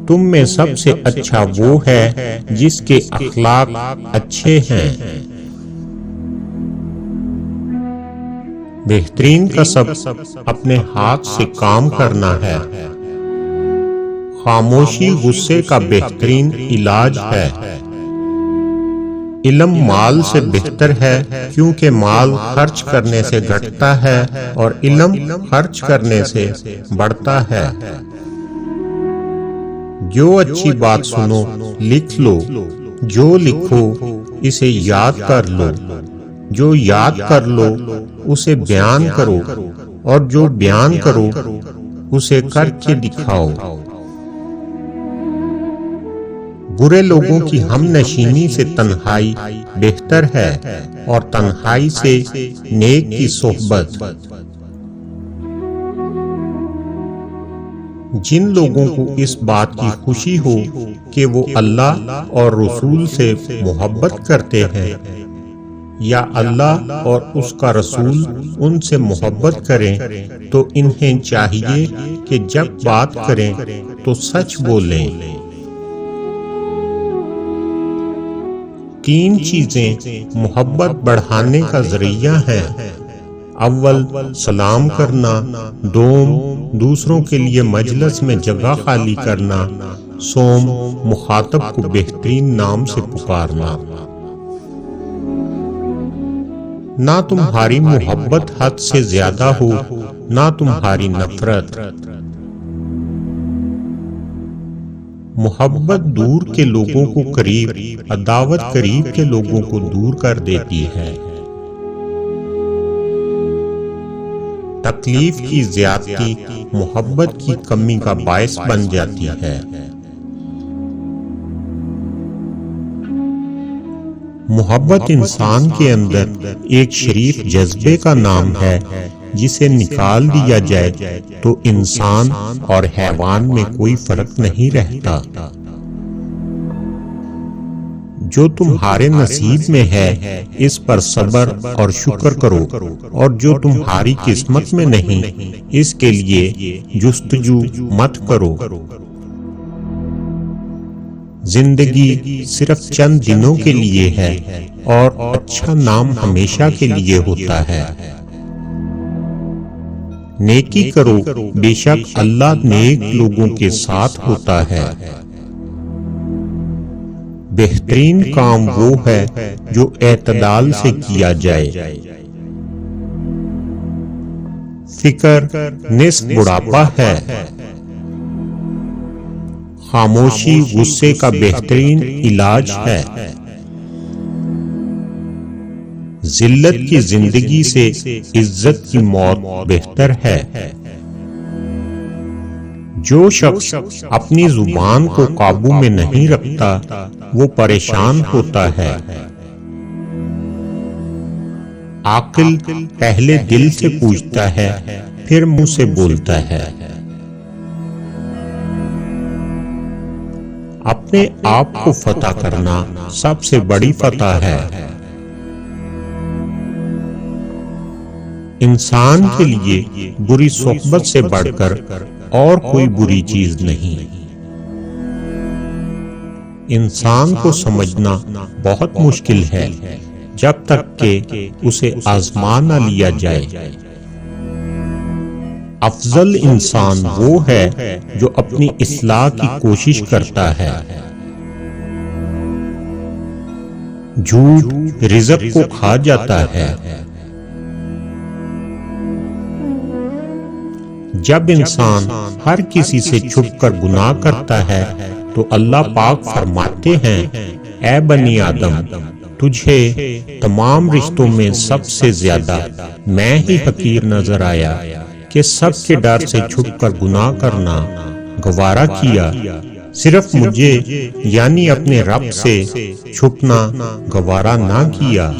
تم میں سب سے اچھا وہ ہے جس کے اخلاق اچھے ہیں۔ بہترین کسب اپنے ہاتھ سے کام کرنا ہے۔ خاموشی غصے کا بہترین علاج ہے۔ علم مال سے بہتر ہے کیونکہ مال خرچ کرنے سے گھٹتا ہے اور علم خرچ کرنے سے بڑھتا ہے۔ جو اچھی بات سنو لکھ لو، جو لکھو اسے یاد کر لو، جو یاد کر لو اسے بیان کرو، اور جو بیان کرو اسے کر کے دکھاؤ۔ برے لوگوں کی ہم نشینی سے تنہائی بہتر ہے اور تنہائی سے نیک کی صحبت۔ جن لوگوں کو اس بات کی خوشی ہو کہ وہ اللہ اور رسول سے محبت کرتے ہیں یا اللہ اور اس کا رسول ان سے محبت کریں، تو انہیں چاہیے کہ جب بات کریں تو سچ بولیں۔ 3 چیزیں محبت بڑھانے کا ذریعہ ہیں۔ اول سلام کرنا، دوم دوسروں کے لیے مجلس میں جگہ خالی کرنا، سوم مخاطب کو بہترین نام سے پکارنا۔ نہ تمہاری محبت حد سے زیادہ ہو، نہ تمہاری نفرت۔ محبت دور کے لوگوں کو قریب، عداوت قریب کے لوگوں کو دور کر دیتی ہے۔ تکلیف کی زیادتی محبت کی کمی کا باعث بن جاتی ہے۔ محبت انسان کے اندر ایک شریف جذبے کا نام ہے، جسے نکال دیا جائے تو انسان اور حیوان میں کوئی فرق نہیں رہتا۔ جو تمہارے نصیب میں ہے اس پر صبر اور شکر کرو، اور جو تمہاری قسمت میں نہیں اس کے لیے جستجو مت کرو۔ زندگی صرف چند دنوں کے لیے ہے اور اچھا نام ہمیشہ کے لیے ہوتا ہے۔ نیکی کرو، بے شک اللہ نیک لوگوں کے ساتھ ہوتا ہے۔ بہترین کام وہ ہے جو اعتدال سے کیا جائے۔ فکر نصف بڑھاپا ہے۔ خاموشی غصے کا بہترین علاج ہے۔ ذلت کی زندگی سے عزت کی موت بہتر ہے۔ جو شخص اپنی زبان کو قابو میں نہیں رکھتا وہ پریشان ہوتا ہے۔ عاقل پہلے دل سے پوچھتا ہے پھر منہ سے بولتا ہے۔ اپنے آپ کو فتح کرنا سب سے بڑی فتح ہے۔ انسان کے لیے بری صحبت سے بڑھ کر اور کوئی بری چیز نہیں۔ انسان کو سمجھنا بہت مشکل ہے جب تک کہ اسے آزما نہ لیا جائے۔ افضل انسان وہ ہے جو اپنی اصلاح کی کوشش کرتا ہے۔ جھوٹ رزق کو کھا جاتا ہے۔ جب انسان ہر کسی سے چھپ کر گناہ کرتا ہے تو اللہ پاک فرماتے ہیں، اے بنی آدم، تجھے تمام رشتوں میں سب سے زیادہ میں ہی حقیر نظر آیا کہ سب کے ڈر سے چھپ کر گناہ کرنا گوارا کیا، صرف مجھے یعنی اپنے رب سے چھپنا گوارا نہ کیا۔